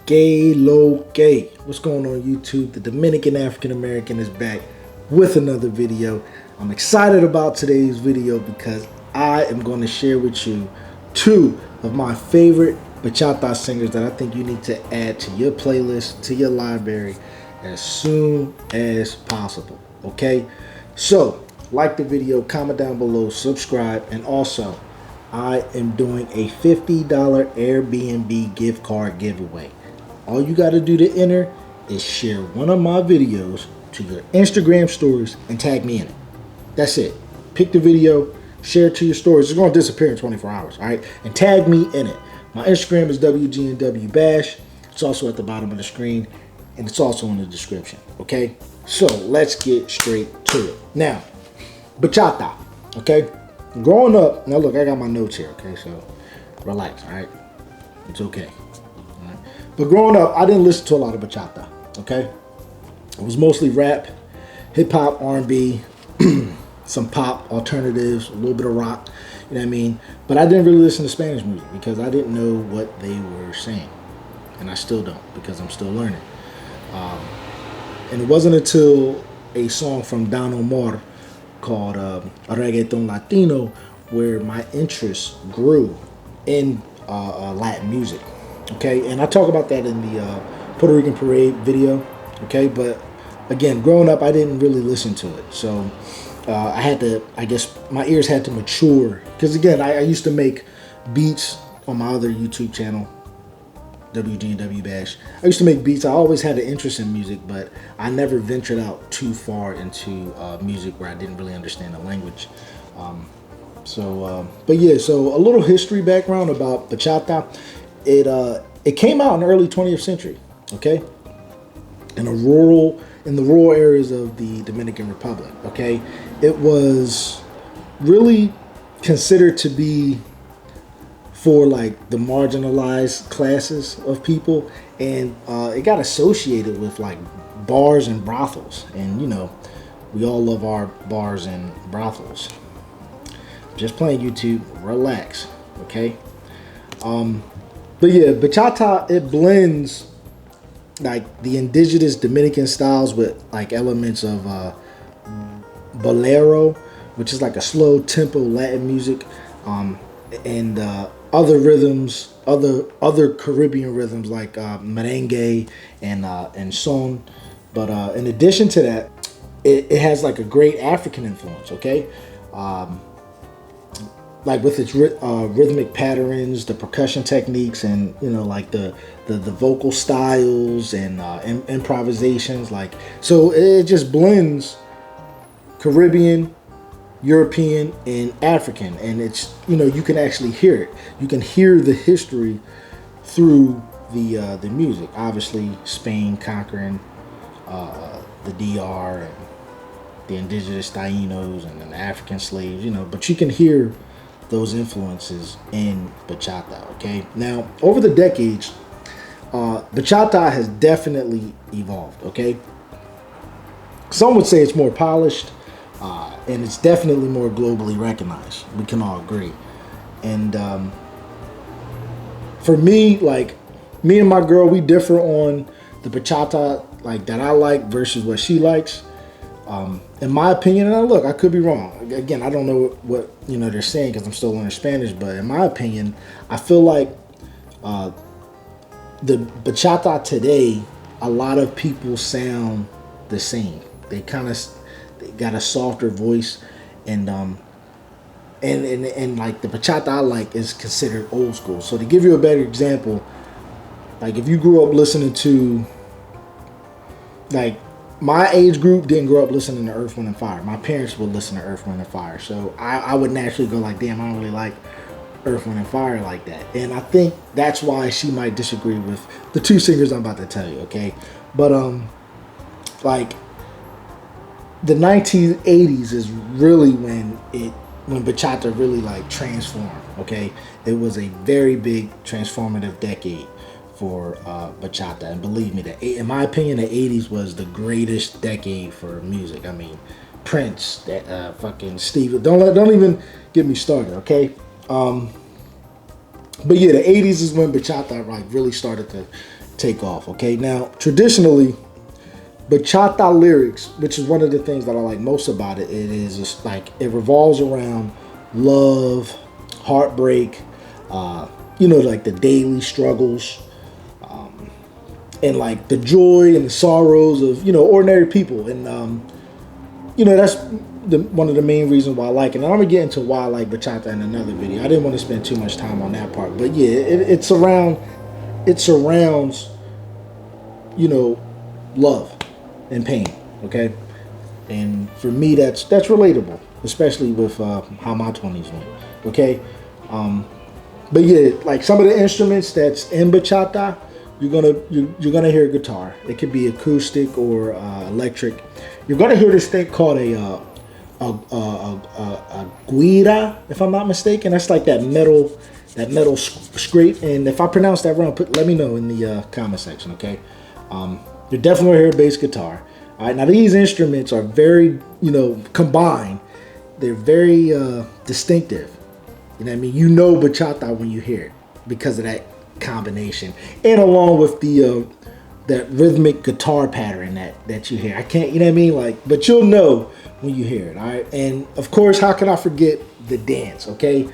Gay Low Gay. What's going on YouTube? The Dominican African American is back with another video. I'm excited about today's video because I am going to share with you two of my favorite bachata singers that I think you need to add to your playlist, to your library as soon as possible. Okay? So, like the video, comment down below, subscribe, and also I am doing a $50 Airbnb gift card giveaway. All you got to do to enter is share one of my videos to your Instagram stories and tag me in it. That's it. Pick the video, share it to your stories. It's going to disappear in 24 hours, all right? And tag me in it. My Instagram is WGNWBash. It's also at the bottom of the screen, and it's also in the description, okay? So let's get straight to it. Now, bachata, okay? Growing up, now look, I got my notes here, okay? So relax, all right? It's okay. All right? But growing up, I didn't listen to a lot of bachata, okay? It was mostly rap, hip-hop, R&B, some pop, alternatives, a little bit of rock, you know what I mean? But I didn't really listen to Spanish music because I didn't know what they were saying. And I still don't because I'm still learning. And it wasn't until a song from Don Omar called Reggaeton Latino where my interest grew in Latin music. Okay, and I talk about that in the Puerto Rican Parade video. Okay, but again, growing up, I didn't really listen to it. So I had to, I guess, my ears had to mature. Because again, I used to make beats on my other YouTube channel, WGNW Bash. I used to make beats. I always had an interest in music, but I never ventured out too far into music where I didn't really understand the language. But yeah, so a little history background about bachata. It came out in the early 20th century, okay? In the rural areas of the Dominican Republic, okay? It was really considered to be for like the marginalized classes of people, and it got associated with like bars and brothels, and you know, we all love our bars and brothels. Just playing YouTube, relax, okay? But yeah, bachata, it blends like the indigenous Dominican styles with like elements of bolero, which is like a slow tempo Latin music, and other rhythms, other Caribbean rhythms like merengue and son. But in addition to that, it has like a great African influence, okay? Like with its rhythmic patterns, the percussion techniques, and you know, like the vocal styles and improvisations. Like, so it just blends Caribbean, European, and African, and it's, you know, you can actually hear it. You can hear the history through the music. Obviously, Spain conquering the DR and the indigenous Tainos and then the African slaves, you know, but you can hear those influences in bachata, okay? Now, over the decades, bachata has definitely evolved, okay? Some would say it's more polished, and it's definitely more globally recognized. We can all agree. And for me, like, me and my girl, we differ on the bachata, like, that I like versus what she likes. In my opinion, and look, I could be wrong. Again, I don't know what you know they're saying because I'm still learning Spanish. But in my opinion, I feel like the bachata today, a lot of people sound the same. They got a softer voice, and like the bachata I like is considered old school. So to give you a better example, like if you grew up listening to, like, my age group didn't grow up listening to Earth, Wind, and Fire. My parents would listen to Earth, Wind, and Fire. So I would naturally go like, damn, I don't really like Earth, Wind, and Fire like that. And I think that's why she might disagree with the two singers I'm about to tell you, okay? But, like, the 1980s is really when bachata really, like, transformed, okay? It was a very big transformative decade for bachata, and believe me, in my opinion, the 80s was the greatest decade for music. I mean, Prince, that fucking Steve. Don't even get me started, okay? But yeah, the 80s is when bachata like really started to take off. Okay, now traditionally, bachata lyrics, which is one of the things that I like most about it, it is just like it revolves around love, heartbreak, like the daily struggles, and like the joy and the sorrows of ordinary people, and that's one of the main reasons why I like it. And I'm gonna get into why I like bachata in another video. I didn't want to spend too much time on that part, but yeah, it surrounds love and pain. Okay, and for me, that's relatable, especially with how my 20s went. Okay, but yeah, like some of the instruments that's in bachata, you're gonna hear guitar. It could be acoustic or electric. You're gonna hear this thing called a guira, if I'm not mistaken. That's like that metal scrape. And if I pronounce that wrong, let me know in the comment section. Okay, you're definitely gonna hear a bass guitar. All right, now these instruments are very combined. They're very distinctive. You know what I mean? You know bachata when you hear it because of that combination, and along with the that rhythmic guitar pattern that you hear. I can't, you know what I mean? Like, but you'll know when you hear it, all right? And of course, how can I forget the dance? Okay,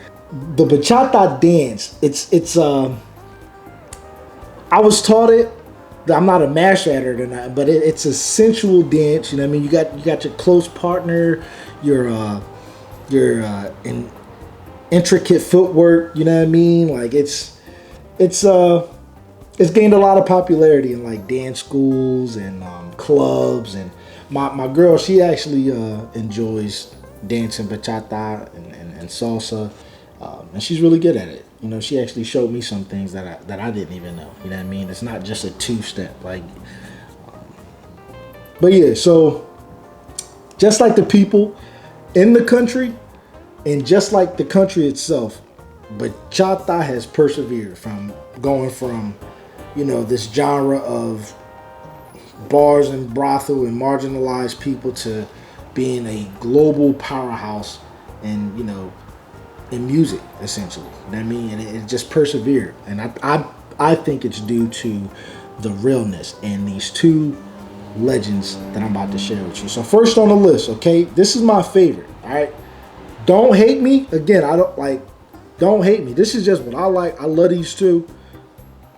the bachata dance. It's I was taught it. I'm not a master at it or not, but it's a sensual dance. You know what I mean? You got your close partner, your in intricate footwork. You know what I mean? Like it's gained a lot of popularity in like dance schools and clubs. And my girl, she actually enjoys dancing bachata and salsa, and she's really good at it. She actually showed me some things that I didn't even know. You know what I mean? It's not just a two-step, like. But yeah, so just like the people in the country, and just like the country itself, bachata has persevered from going from, this genre of bars and brothel and marginalized people to being a global powerhouse and in music, essentially. You know what I mean? And it just persevered. And I think it's due to the realness and these two legends that I'm about to share with you. So first on the list, okay, this is my favorite. All right, don't hate me. Again, don't hate me. This is just what I like. I love these two.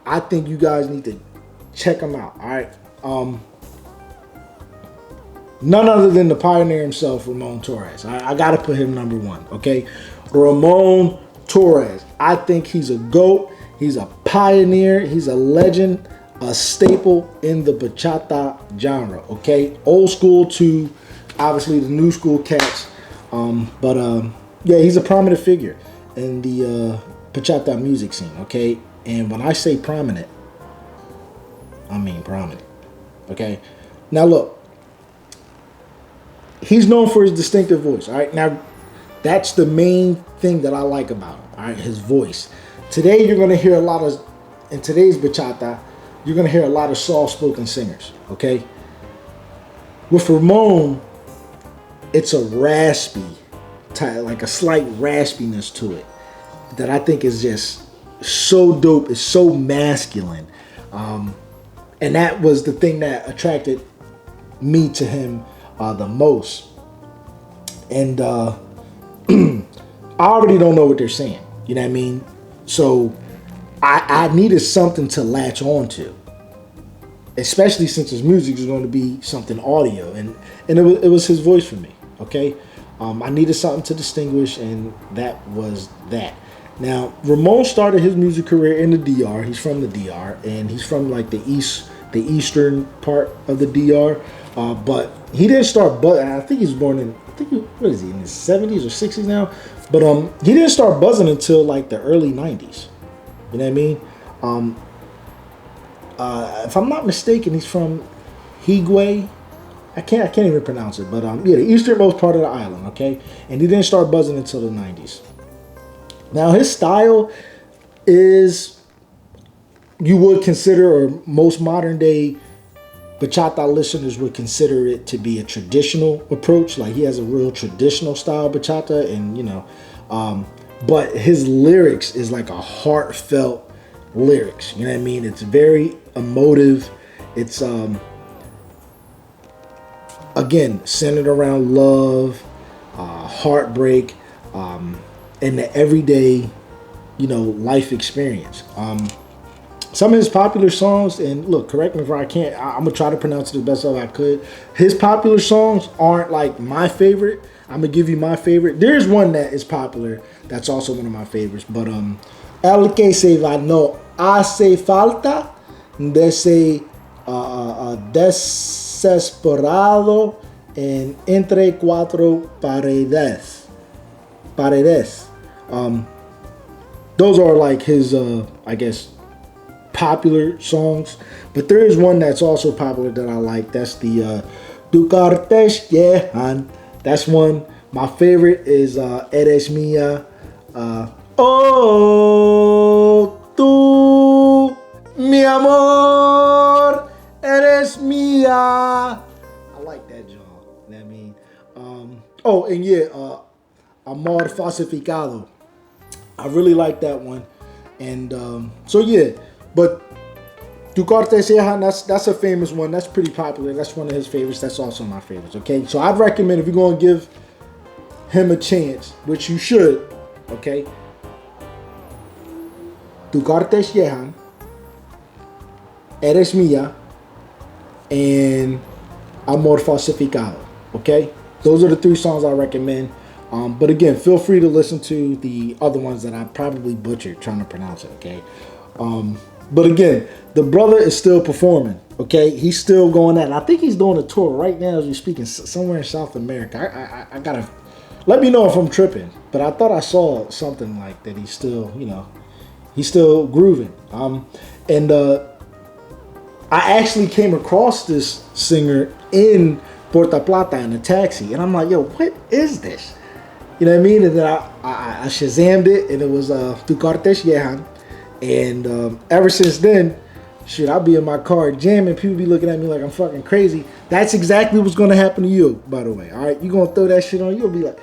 I think you guys need to check them out. All right. None other than the pioneer himself, Ramon Torres. I got to put him number one. Okay. Ramon Torres. I think he's a GOAT. He's a pioneer. He's a legend, a staple in the bachata genre. Okay. Old school to obviously the new school cats. Yeah, he's a prominent figure in the bachata music scene. Okay. And when I say prominent, I mean prominent. Okay. Now look, he's known for his distinctive voice. All right. Now, that's the main thing that I like about him. All right, his voice. Today, you're going to hear in today's bachata, you're going to hear a lot of soft-spoken singers. Okay. With Ramon, it's a raspy type, like a slight raspiness to it that I think is just so dope. It's so masculine. And that was the thing that attracted me to him the most. And I already don't know what they're saying. You know what I mean? So I needed something to latch on to, especially since his music is going to be something audio, and it was his voice for me. Okay, I needed something to distinguish, and that was that. Now, Ramon started his music career in the DR. He's from the DR, and he's from like the eastern part of the DR. But he didn't start. But I think he's born in. What is he, in his 70s or 60s now? But he didn't start buzzing until like the early 90s. You know what I mean? If I'm not mistaken, he's from Higüey. I can't even pronounce it. But yeah, the easternmost part of the island. Okay, and he didn't start buzzing until the 90s. Now his style is, you would consider, or most modern day bachata listeners would consider it to be a traditional approach. Like he has a real traditional style bachata, and but his lyrics is like a heartfelt lyrics. You know what I mean? It's very emotive. It's again centered around love, heartbreak, and the everyday, life experience. Some of his popular songs, and look, correct me if I can't, I'm gonna try to pronounce it the best way I could. His popular songs aren't like my favorite. I'm gonna give you my favorite. There's one that is popular that's also one of my favorites, but El que se va no hace falta de se desesperado en entre cuatro paredes. Those are like his, I guess, popular songs. But there is one that's also popular that I like. That's the Tu Cortes Llegan. That's one. My favorite is Eres Mía. Oh, tú, mi amor, eres mía. I like that, John. You know what I mean? Oh, and yeah, Amor Falsificado. I really like that one. And so yeah, but Tu Cortes Llegan, that's a famous one. That's pretty popular. That's one of his favorites. That's also my favorites. Okay, so I'd recommend, if you're going to give him a chance, which you should, okay, Tu Cortes Llegan, Eres Mía, and Amor Falsificado. Okay, those are the 3 songs I recommend. But again, feel free to listen to the other ones that I probably butchered trying to pronounce it. Okay. But again, the brother is still performing. Okay, he's still going at it. I think he's doing a tour right now as we're speaking, somewhere in South America. I gotta, let me know if I'm tripping, but I thought I saw something like that. He's still, he's still grooving. And I actually came across this singer in Puerto Plata in a taxi, and I'm like, yo, what is this? You know what I mean? And then I Shazammed it, and it was Tu Cortes Llegan. And ever since then, shit, I'll be in my car jamming. People be looking at me like I'm fucking crazy. That's exactly what's going to happen to you, by the way. All right? You're going to throw that shit on. You'll be like,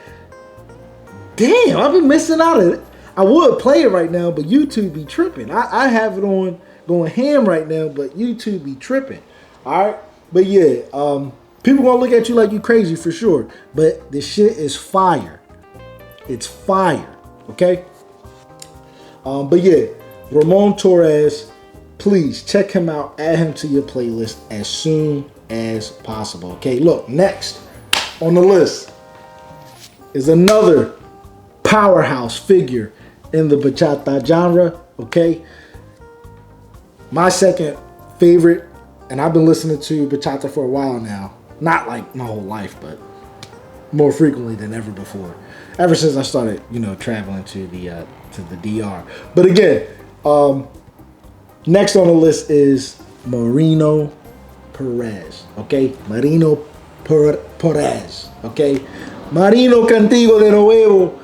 damn, I've been missing out on it. I would play it right now, but YouTube be tripping. I have it on going ham right now, but YouTube be tripping. All right? But yeah, people going to look at you like you crazy for sure. But this shit is fire. It's fire. Okay? But yeah, Ramon Torres, please check him out. Add him to your playlist as soon as possible. Okay, look, next on the list is another powerhouse figure in the bachata genre. Okay, my second favorite, and I've been listening to bachata for a while now. Not like my whole life, but more frequently than ever before. Ever since I started, traveling to the DR. But again, next on the list is Marino Perez. Okay, Marino Perez. Okay, Marino Contigo de Nuevo.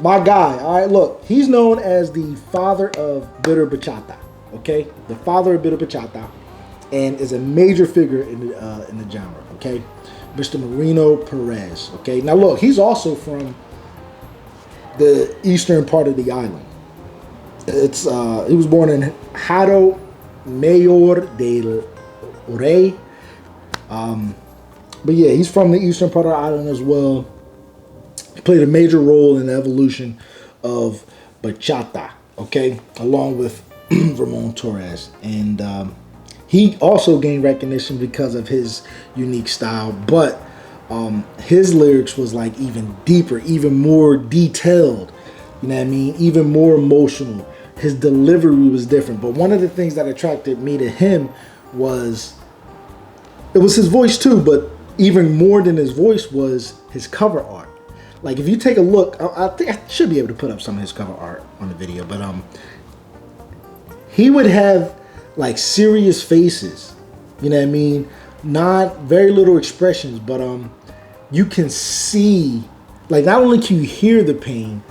My guy. All right, look, he's known as the father of bitter bachata. Okay, the father of bitter bachata, and is a major figure in the genre. Okay, Mr. Marino Perez. Okay, now look, he's also from the eastern part of the island. It's he was born in Jaro Mayor del Rey. But yeah, he's from the eastern part of the island as well. He played a major role in the evolution of bachata, okay, along with Ramon Torres. And he also gained recognition because of his unique style, but his lyrics was like even deeper, even more detailed, you know what I mean, even more emotional. His delivery was different. But one of the things that attracted me to him was, it was his voice too, but even more than his voice was his cover art. Like if you take a look, I think I should be able to put up some of his cover art on the video, but he would have like serious faces, you know what I mean? Not very little expressions, but you can see, like not only can you hear the pain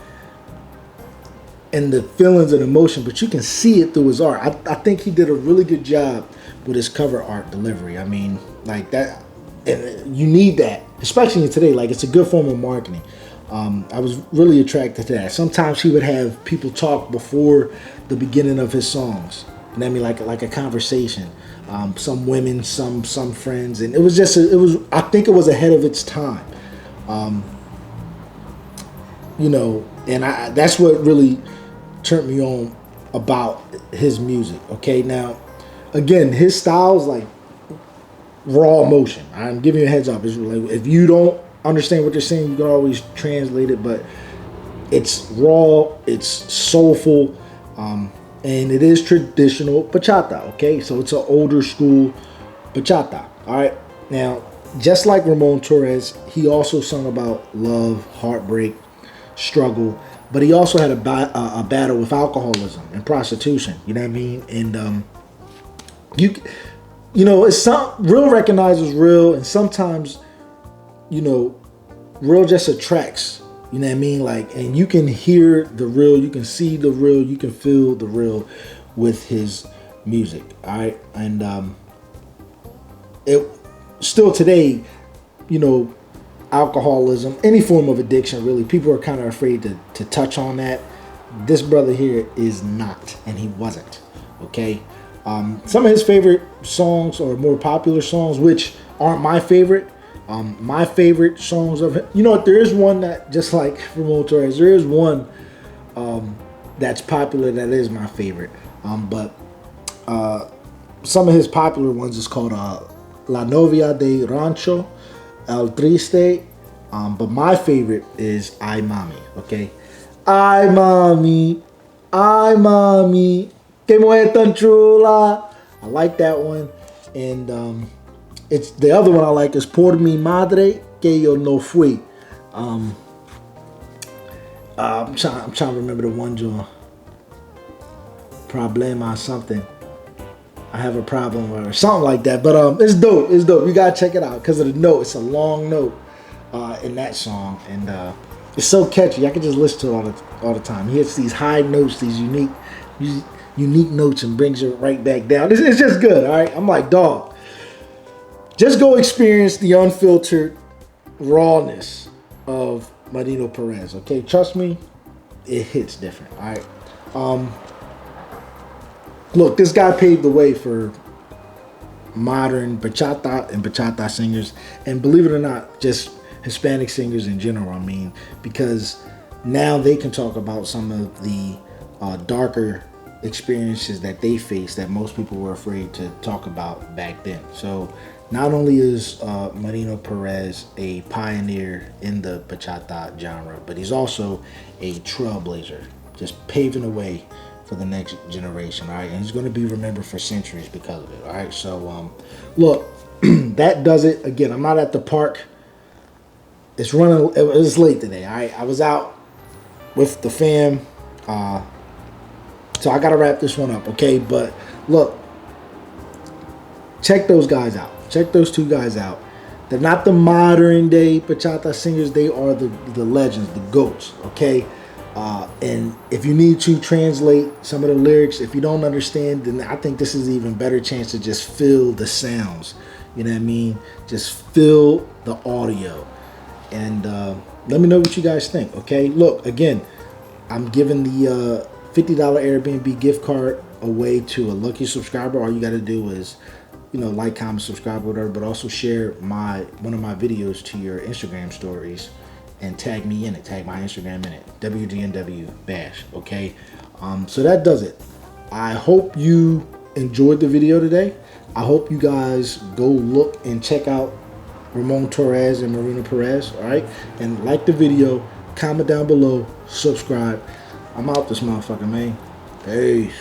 and the feelings and emotion, but you can see it through his art. I think he did a really good job with his cover art delivery. I mean, like that, and you need that, especially in today. Like it's a good form of marketing. I was really attracted to that. Sometimes he would have people talk before the beginning of his songs. And I mean, like a conversation. Some women, some friends, and it was just I think it was ahead of its time. And that's what really turned me on about his music. Okay, now again, his style is like raw emotion. I'm giving you a heads up. It's like, if you don't understand what they're saying, you can always translate it, but it's raw, it's soulful, and it is traditional bachata. Okay, so it's an older school bachata. All right, now just like Ramon Torres, he also sung about love, heartbreak, struggle, but he also had a battle with alcoholism and prostitution. You know what I mean? And it's some real recognizes real, and sometimes real just attracts. You know what I mean? Like, and you can hear the real, you can see the real, you can feel the real with his music. All right, and it still today, alcoholism, any form of addiction, really, people are kind of afraid to touch on that. This brother here is not, and he wasn't. Okay, some of his favorite songs, or more popular songs, which aren't my favorite. My favorite songs of him, there is one that, just like Ramon Torres, there is one that's popular that is my favorite. But some of his popular ones is called La Novia de Rancho, El Triste. But my favorite is Ay Mami. Okay, Ay Mami, Ay Mami, que mujer tan chula. I like that one, and it's the other one I like is Por mi madre que yo no fui. I'm trying to remember the one, John. Problema something. I have a problem or something like that. But it's dope. It's dope. You gotta check it out because of the note. It's a long note in that song, and it's so catchy. I can just listen to it all the time. He hits these high notes, these unique notes, and brings it right back down. It's just good. All right. I'm like, dog. Just go experience the unfiltered rawness of Marino Perez. Okay, trust me, it hits different. All right. Look, this guy paved the way for modern bachata and bachata singers, and believe it or not, just Hispanic singers in general. I mean, because now they can talk about some of the darker experiences that they faced that most people were afraid to talk about back then. So not only is Marino Perez a pioneer in the bachata genre, but he's also a trailblazer, just paving the way for the next generation. All right, and he's going to be remembered for centuries because of it. All right, so look, that does it. Again, I'm not at the park. It's running. It's late today. All right, I was out with the fam, so I got to wrap this one up. Okay, but look, check those guys out. Check those two guys out. They're not the modern day bachata singers. They are the legends, the GOATs, okay? And if you need to translate some of the lyrics, if you don't understand, then I think this is an even better chance to just feel the sounds. You know what I mean? Just feel the audio. And let me know what you guys think, okay? Look, again, I'm giving the $50 Airbnb gift card away to a lucky subscriber. All you got to do is like, comment, subscribe, whatever, but also share one of my videos to your Instagram stories and tag me in it, tag my Instagram in it, WDNW Bash, okay? So that does it. I hope you enjoyed the video today. I hope you guys go look and check out Ramon Torres and Marino Perez, all right? And like the video, comment down below, subscribe. I'm out this motherfucker, man. Peace.